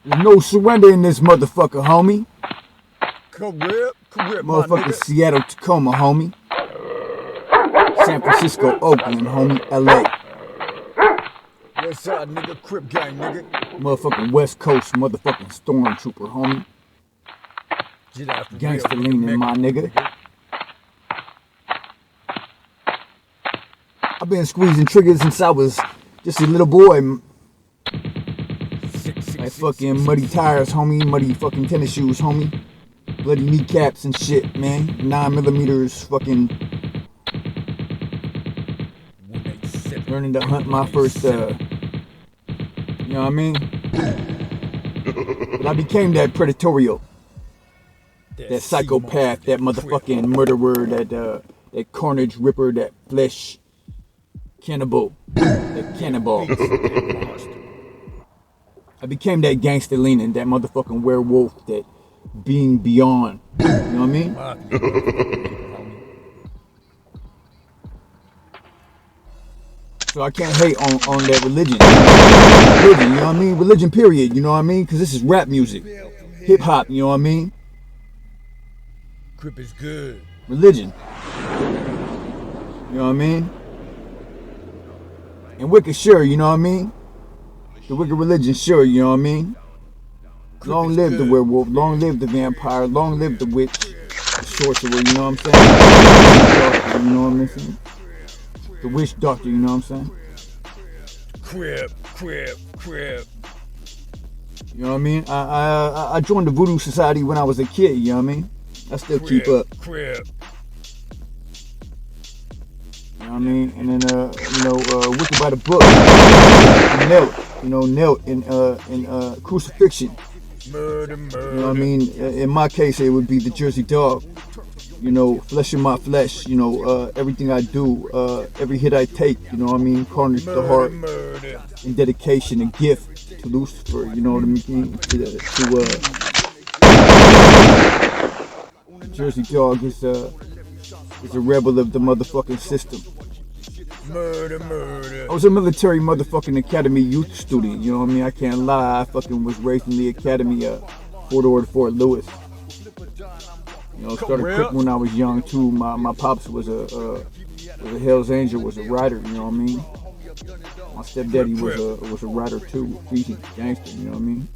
There's no surrender in this motherfucker, homie. Crip, Motherfucking Seattle, Tacoma, homie. San Francisco, Oakland, homie. LA. West side, nigga. Crip gang, nigga. Motherfucking West Coast, motherfucking stormtrooper, homie. Get out for Gangsta real, leaning, my nigga. I've been squeezing triggers since I was just a little boy. Like fucking muddy tires, homie. Muddy fucking tennis shoes, homie. Bloody kneecaps and shit, man. 9mm, fucking. Learning to hunt my first, you know what I mean? But I became that predatorial. That psychopath, that motherfucking murderer, that carnage ripper, that flesh cannibal, that cannibal. I became that gangster leaning, that motherfucking werewolf, that being beyond. You know what I mean? So I can't hate on that religion. Religion, you know what I mean? Religion, period, you know what I mean? Because this is rap music. Hip hop, you know what I mean? Crip is good. Religion. You know what I mean? And wicked, sure, you know what I mean? The wicked religion, sure, you know what I mean? Long live the werewolf, long live the vampire, long live the witch, the sorcerer, you know what I'm saying? You know what I'm saying? The witch doctor, you know what I'm saying? Crip. You know what I mean? I joined the Voodoo Society when I was a kid, you know what I mean? I still keep up. Crip. You know what I mean? And then, Wicked by the book. Knelt in crucifixion. Murder. You know what I mean? In my case, it would be the Jersey Dog. You know, flesh in my flesh. You know, everything I do, every hit I take. You know what I mean? Carnage the heart, in dedication, a gift to Lucifer. You know what I mean? Jersey Dog is a rebel of the motherfucking system. Murder. I was a military motherfucking academy youth student, you know what I mean? I can't lie, I fucking was raised in the academy, Fort Ord, Fort Lewis. You know, started cripping when I was young too. My pops was a Hell's Angel, was a rider, you know what I mean? My stepdaddy was a rider too, easy gangster, you know what I mean?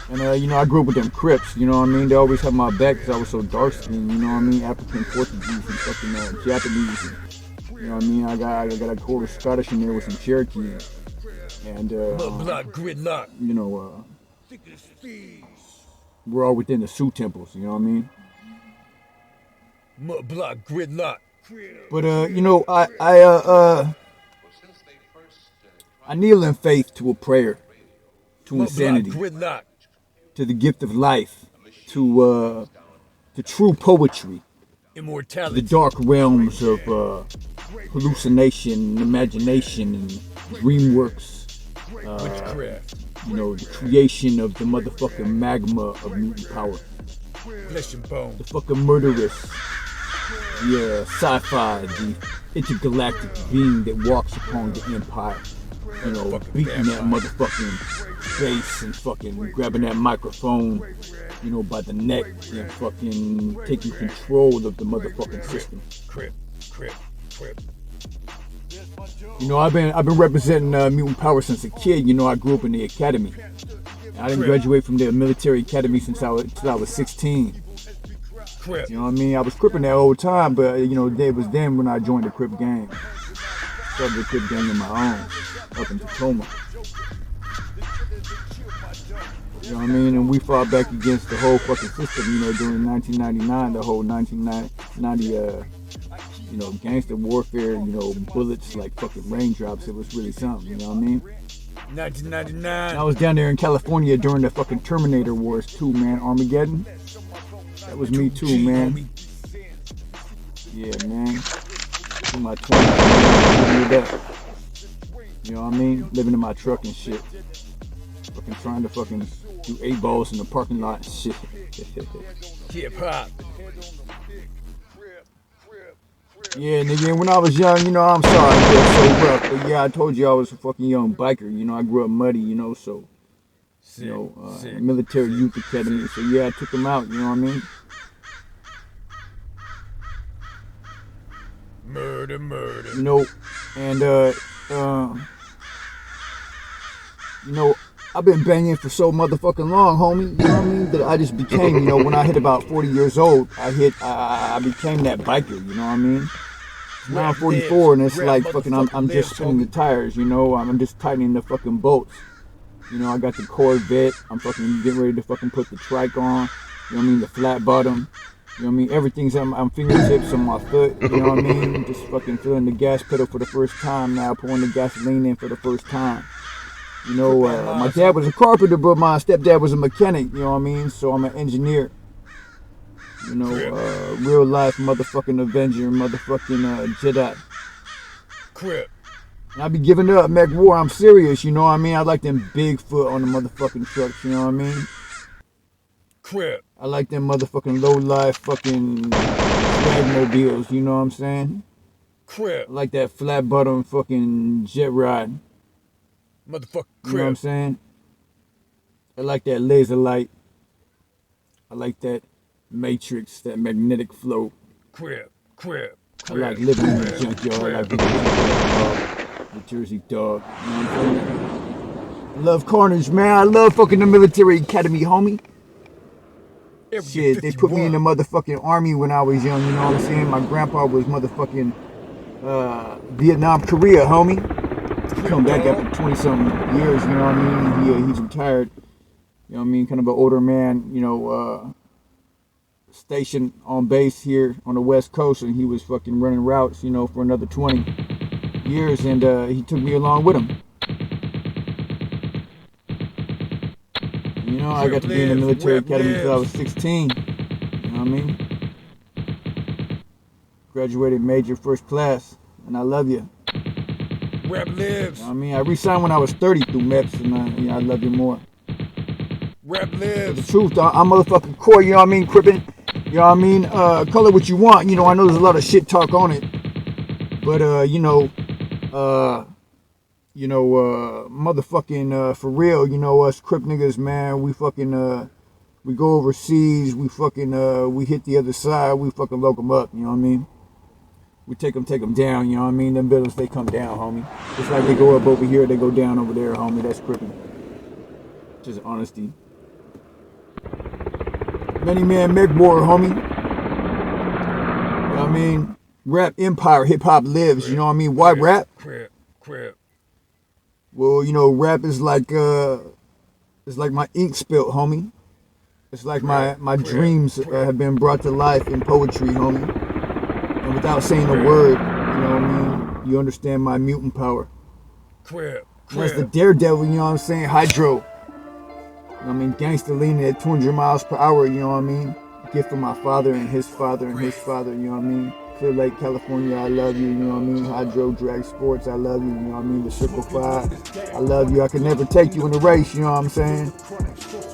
And, I grew up with them Crips, you know what I mean? They always had my back because I was so dark-skinned, you know what I mean? African, Portuguese, and fucking Japanese, and, you know what I mean? I got a quarter Scottish in there with some Cherokee. And, you know, we're all within the Sioux temples, you know what I mean? But, I kneel in faith to a prayer, to insanity, to the gift of life, to true poetry, immortality, to the dark realms of hallucination, imagination, and dreamworks. witchcraft, You know, the creation of the motherfucking magma of mutant power. flesh and bone, The fucking murderous, the sci-fi, the intergalactic being that walks upon the empire. You know, beating that motherfucking bass and fucking grabbing that microphone, you know, by the neck and fucking taking control of the motherfucking system. Crip. You know, I've been representing mutant power since a kid. You know, I grew up in the academy. I didn't graduate from the military academy until I was 16. Crip. You know what I mean? I was cripping that whole time, but you know, it was then when I joined the Crip gang. Started the Crip gang on my own, up in Tacoma. You know what I mean? And we fought back against the whole fucking system, you know, during 1999, the whole 1990, you know, gangster warfare, you know, bullets like fucking raindrops. It was really something, you know what I mean? 1999. I was down there in California during the fucking Terminator Wars too, man. Armageddon. That was me too, man. Yeah, man. In my 20s, man. You know what I mean? Living in my truck and shit. Fucking trying to fucking do 8 balls in the parking lot and shit. Hip hop. Yeah, nigga, when I was young, you know, I'm sorry, it's so rough, but yeah, I told you I was a fucking young biker, you know, I grew up muddy, you know, so, you Sick, know, sick, military sick, youth academy, sick. so yeah, I took them out, you know what I mean? Murder, murder. You know, and, you know, I've been banging for so motherfucking long, homie, you know what I mean, that I just became, you know, when I hit about 40 years old, I became that biker, you know what I mean? Now I'm Rap 44 lives. and it's Rap like fucking I'm motherfucking just lives, spinning the homie. tires, you know. I'm just tightening the fucking bolts. You know, I got the Corvette. I'm fucking getting ready to fucking put the trike on. You know what I mean? The flat bottom. You know what I mean? Everything's on fingertips on my foot. You know what I mean? Just fucking feeling the gas pedal for the first time now, pouring the gasoline in for the first time. You Crip on know, my mines, dad was homie. a carpenter, but my stepdad was a mechanic. You know what I mean? So I'm an engineer. You know, Crip. real life motherfucking Avenger, motherfucking Jedi. Crip. And I be giving up, Mech War. I'm serious, you know what I mean? I like them Bigfoot on the motherfucking trucks, you know what I mean? Crip. I like them motherfucking low life fucking dragmobiles, you know what I'm saying? Crip. I like that flat bottom fucking jet ride, Motherfucking you know what I'm crip. saying? I like that laser light. I like that matrix, that magnetic flow. Crip. Crip. I like Crip. living in the Crip. junkyard. I like Crip. being a junkyard dog, the Jersey dog, you know what I'm saying? I love carnage, man. I love fucking the military academy, homie. Area Shit, they put me in the 51. motherfucking army when I was young, you know what I'm saying? My grandpa was motherfucking Vietnam, Korea, homie. He come Crip, back dog. after 20 something years, you know what I mean? He's retired, you know what I mean? Kind of an older man, you know, stationed on base here on the West Coast, and he was fucking running routes, you know, for another 20 years, and he took me along with him. You know, I Crip got to be in the lives. military Rap academy till I was lives. 16, you know what I mean? Graduated major first class, and I love you. Rap You know lives. what I mean? I re-signed when I was 30 through MEPS, and I love you more. Rap But the lives. truth, I'm motherfucking core, you know what I mean? Crippin', you know what I mean? Call it what you want, you know, I know there's a lot of shit talk on it. But, motherfucking, for real, you know, us Crip niggas, man, we fucking, we go overseas, we fucking, we hit the other side, we fucking lock them up, you know what I mean? We take them down, you know what I mean? Them buildings, they come down, homie. Just like they go up over here, they go down over there, homie. That's Crippin'. Just honesty. MANNY-MAN, Mech War, homie. You know what I mean? Rap empire, hip hop lives, you Crip. know what I mean? Why Crip. rap? Crip. Crip. Well, you know, rap is like it's like my ink spilt, homie. It's like Crip. my Crip. dreams Crip. have been brought to life in poetry, homie. And without saying a Crip. word, you know what I mean? You understand my mutant power. Crip. And that's the Crip. daredevil, you know what I'm saying? Hydro. You know what I mean? Gangster leaning at 200 miles per hour, you know what I mean? Gift from my father and his father and his father, you know what I mean? Clear Lake, California, I love you, you know what I mean? Hydro Drag Sports, I love you, you know what I mean? The Circle 5, I love you. I could never take you in a race, you know what I'm saying?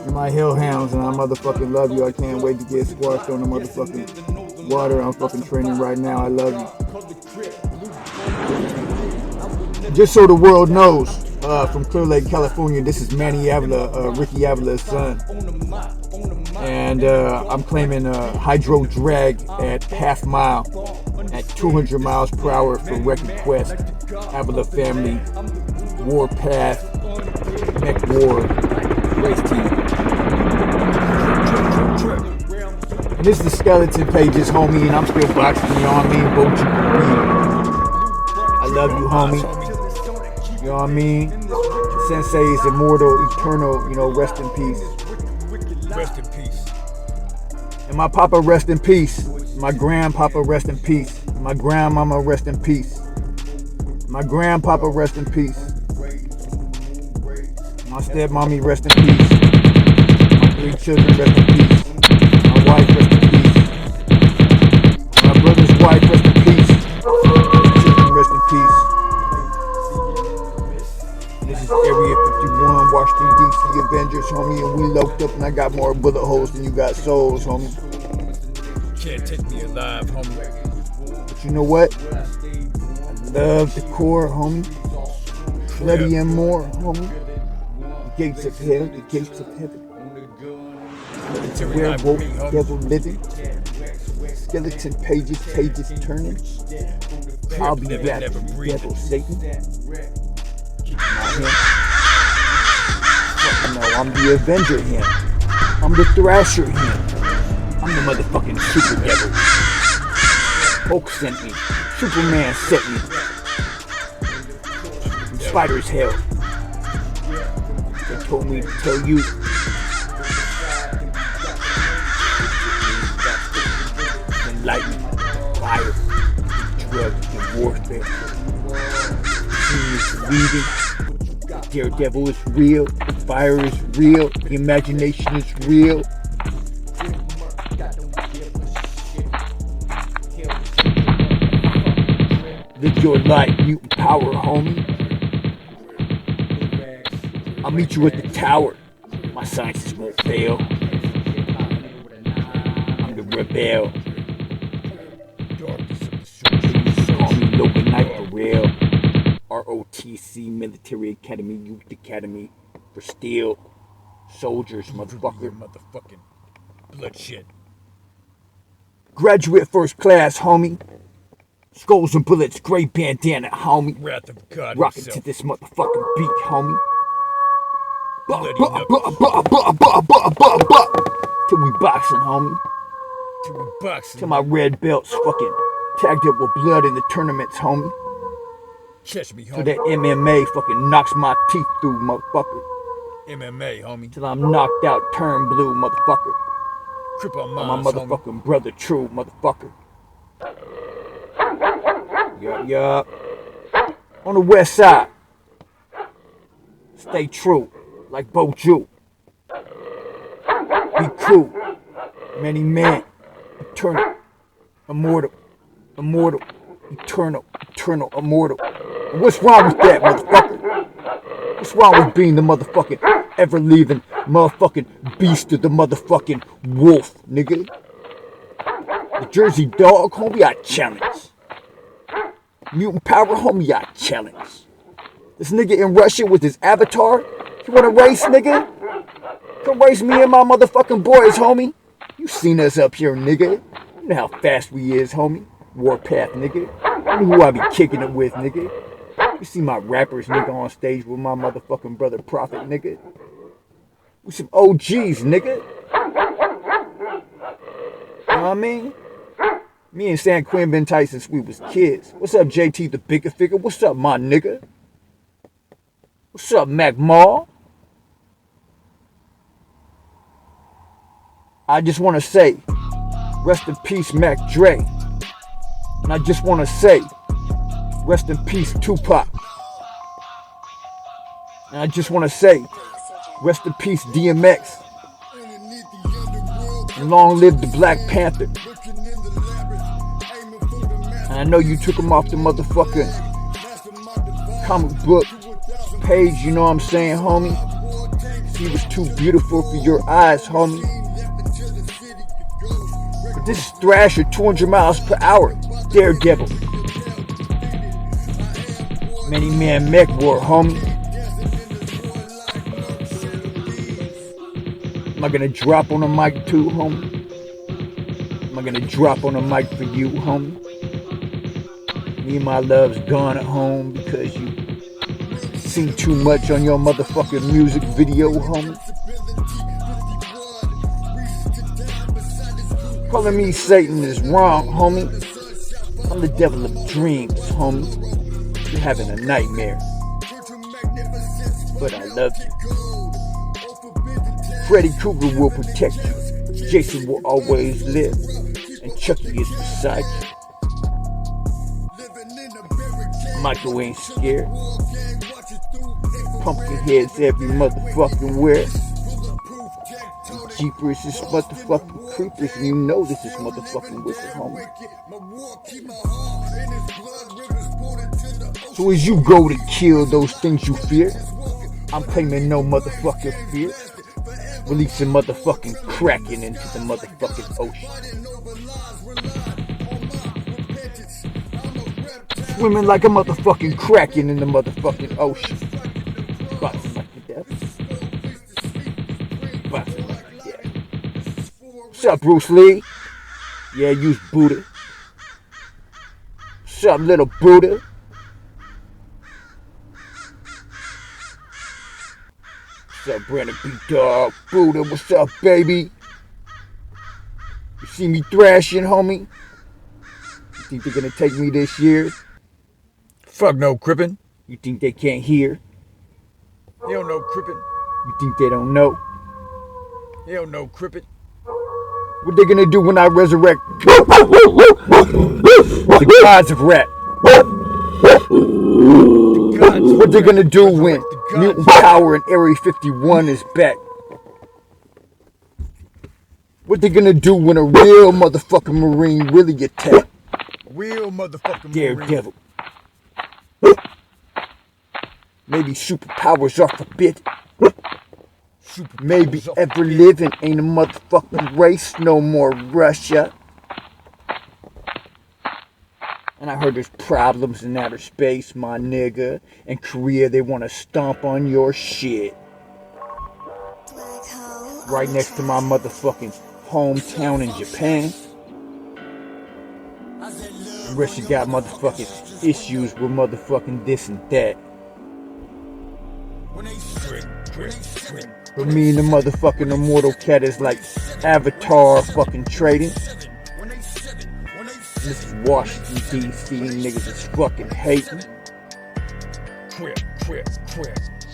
You're my hellhounds and I motherfucking love you. I can't wait to get squashed on the motherfucking water. I'm fucking training right now. I love you. Just so the world knows, from Clear Lake, California, this is Manny Avila, Ricky Avila's son. And I'm claiming hydro drag at half mile at 200 miles per hour for Record Quest, Avila Family, Warpath, Mech War, Race Team. And this is the skeleton pages, homie, and I'm still boxing, you know what I mean? Bochi. I love you, homie. You know what I mean? Sensei is immortal, eternal, you know, rest in peace. Rest in peace. And my papa, rest in peace. My grandpapa, rest in peace. My grandmama, rest in peace. My grandpapa, rest in peace. My stepmommy, rest in peace. My 3 children, rest in peace. My wife, rest in peace. My brother's wife, rest in peace. His children, rest in peace. This is Area 51, Washington, D.C. Avengers, homie, and we locked up and I got more bullet holes than you got souls, homie. Can't take me alive, homie. But you know what? I love the core, homie. Bloody and more, homie. The gates of hell, the gates of heaven. It's a werewolf, devil living. Skeleton pages, pages turning. I'll be rapping, devil Satan. No, I'm the Avenger here. I'm the Thrasher here. I'm the motherfucking super devil. Hulk sent me. Superman sent me. From Spider's hell. They told me to tell you. Lightning, fire, drugs, and warfare. Genius leading. Daredevil is real. The fire is real. The imagination is real. Live your life, mutant power, homie. I'll meet you at the tower. My sciences won't fail. I'm the rebel. Call me Logan Knight for real. ROTC, Military Academy, Youth Academy. For steel. Soldiers, motherfucker. Motherfucking bloodshed. Graduate first class, homie. Skulls and bullets, gray bandana, homie. Wrath of God Rockin' himself. to this motherfucking beat, homie. Bloody Till we boxing, homie. Till my red belts fucking tagged up with blood in the tournaments, homie. Catch me, homie. Till that MMA fucking knocks my teeth through, motherfucker. MMA, homie. Till I'm knocked out, turn blue, motherfucker. Crip on My mines, motherfucking homie. brother, true, motherfucker. Yup. On the west side. Stay true, like Bo Jew. Be cool. MANNY-MAN. Eternal. Immortal. Immortal. Eternal. Eternal. Immortal. And what's wrong with that, motherfucker? What's wrong with being the motherfucking ever-leaving motherfucking beast of the motherfucking wolf, nigga? The Jersey dog, homie, I challenge. Mutant power, homie, I challenge. This nigga in Russia with his avatar, you wanna race, nigga? Come race me and my motherfucking boys, homie. You seen us up here, nigga. You know how fast we is, homie. Warpath, nigga. You know who I be kicking it with, nigga. You see my rappers, nigga, on stage with my motherfucking brother Prophet, nigga. We some OGs, nigga. You know what I mean? Me and San Quinn been tight since we was kids. What's up, JT the bigger figure? What's up, my nigga? What's up, Mac Mall? I just want to say, rest in peace, Mac Dre. And I just want to say, rest in peace, Tupac. And I just want to say, rest in peace, DMX. And long live the Black Panther. And I know you took him off the motherfucking comic book page, you know what I'm saying, homie? He was too beautiful for your eyes, homie. But this is Thrasher, 200 miles per hour. Daredevil. MANNY-MAN mech war, homie. Am I gonna drop on a mic too, homie? Am I gonna drop on a mic for you, homie? Me and my love's gone at home because you seen too much on your motherfucking music video, homie. Calling me Satan is wrong, homie. I'm the devil of dreams, homie. You're having a nightmare. But I love you. Freddy Krueger will protect you. Jason will always live. And Chucky is beside you. Michael ain't scared. Pumpkin heads every motherfucking where. And Jeepers is motherfucking creepers, and you know this is motherfucking wicked, homie. So as you go to kill those things you fear, I'm claiming no motherfucking fear. Releasing motherfucking Kraken into the motherfucking ocean. Swimming like a motherfucking kraken in the motherfucking ocean. Boxing like the devil. Boxing like the devil. What's up, Bruce Lee? Yeah, use Buddha. What's up, little Buddha? What's up, Brandon B. Dog? Buddha, what's up, baby? You see me thrashing, homie? You think they're gonna take me this year? Fuck no, Crippin'. You think they can't hear? Hell no, Crippin'. You think they don't know? Hell no, Crippin'. What they gonna do when I resurrect the gods of rap? What they gonna do when mutant power and Area 51 is back? What they gonna do when a real motherfucking Marine really attack? Real motherfucking Daredevil. Maybe superpowers are forbidden. Maybe ever living ain't a motherfucking race no more, Russia. And I heard there's problems in outer space, my nigga. In Korea, they want to stomp on your shit. Right next to my motherfucking hometown in Japan. Russia got motherfucking issues with motherfucking this and that. But me and the motherfucking immortal cat is like Avatar fucking trading. This is Washington DC, niggas is fucking hating.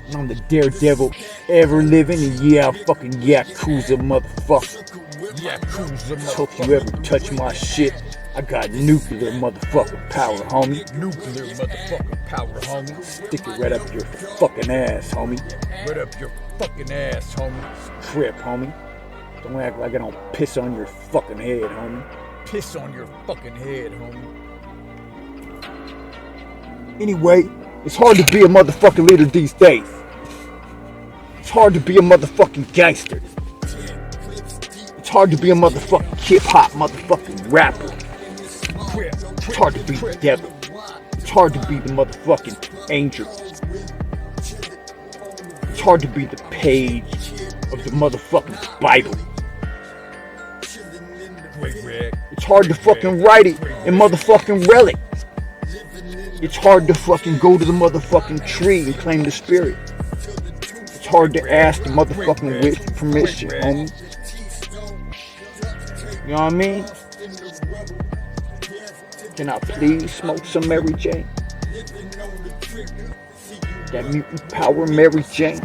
And I'm the daredevil ever living, and yeah, I'm fucking Yakuza motherfucker. Hope you ever touch my shit. I got nuclear motherfucking power, homie. Nuclear motherfucking power, homie. Stick it right up your fucking ass, homie. Right up your fucking ass, homie. Crip, homie. Don't act like I don't piss on your fucking head, homie. Piss on your fucking head, homie. Anyway, it's hard to be a motherfucking leader these days. It's hard to be a motherfucking gangster. It's hard to be a motherfucking hip-hop motherfucking rapper. It's hard to be the devil. It's hard to be the motherfucking angel. It's hard to be the page of the motherfucking Bible. It's hard to fucking write it in motherfucking relic. It's hard to fucking go to the motherfucking tree and claim the spirit. It's hard to ask the motherfucking witch for permission, homie. You know what I mean? Can I please smoke some Mary Jane? That mutant power Mary Jane.